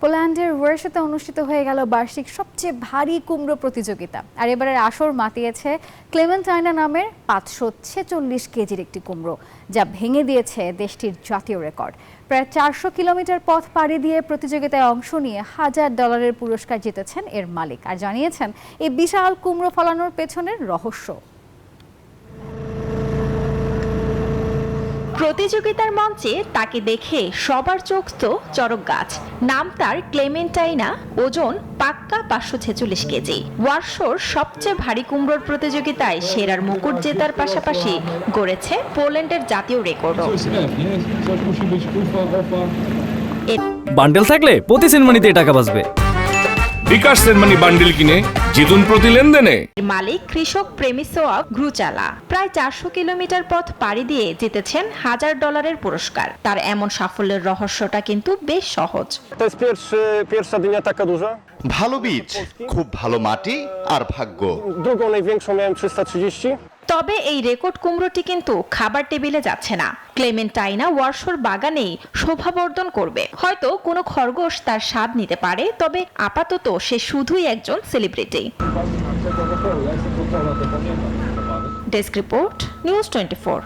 পোল্যান্ডের ওয়ারশাতে অনুষ্ঠিত হয়ে গেল বার্ষিক সবচেয়ে ভারী কুমড়ো প্রতিযোগিতা। আর এবারের আসর মাতিয়েছে ক্লেমেন্টাইনা নামের 546 কেজির একটি কুমড়ো, যা ভেঙে দিয়েছে দেশটির জাতীয় রেকর্ড। প্রায় 400 কিলোমিটার পথ পাড়ি দিয়ে প্রতিযোগিতায় অংশ নিয়ে $1000 পুরস্কার জিতেছেন এর মালিক, আর জানিয়েছেন এই বিশাল কুমড়ো ফলানোর পেছনের রহস্য। প্রতিযোগিতার মঞ্চে তাকে দেখে সবার চোখ তো চড়ক গাছ। নাম তার ক্লেমেন্টাইনা, ওজন পাক্কা 546 কেজি। ওয়ারশোর সবচেয়ে ভারী কুমড়োর প্রতিযোগিতায় সেরার মুকুট জেতার পাশাপাশি গড়েছে পোল্যান্ডের জাতীয় রেকর্ডও। বান্ডেল থাকলে প্রতি সেনমানিতে টাকা বাঁচবে। বিকাশ সেনমানি বান্ডেল কিনে জিতুন প্রতি লেনদেনে। মালিক কৃষক প্রেমিসোয়া গ্রুচালা প্রায় 400 কিলোমিটার পথ পাড়ি দিয়ে জিতেছেন $1000 পুরস্কার। তার এমন সাফল্যের রহস্যটা কিন্তু বেশ সহজ। ভালো বীজ, খুব ভালো মাটি আর ভাগ্য। তবে এই রেকর্ড কুমড়োটি কিন্তু খাবার টেবিলে যাচ্ছে না। ক্লেমেন্টাইনা ওয়ারশোর বাগানেই শোভাবর্ধন করবে। হয়তো কোনো খরগোশ তার স্বাদ নিতে পারে, তবে আপাতত সে শুধুই একজন সেলিব্রিটি। Desk report, news 24।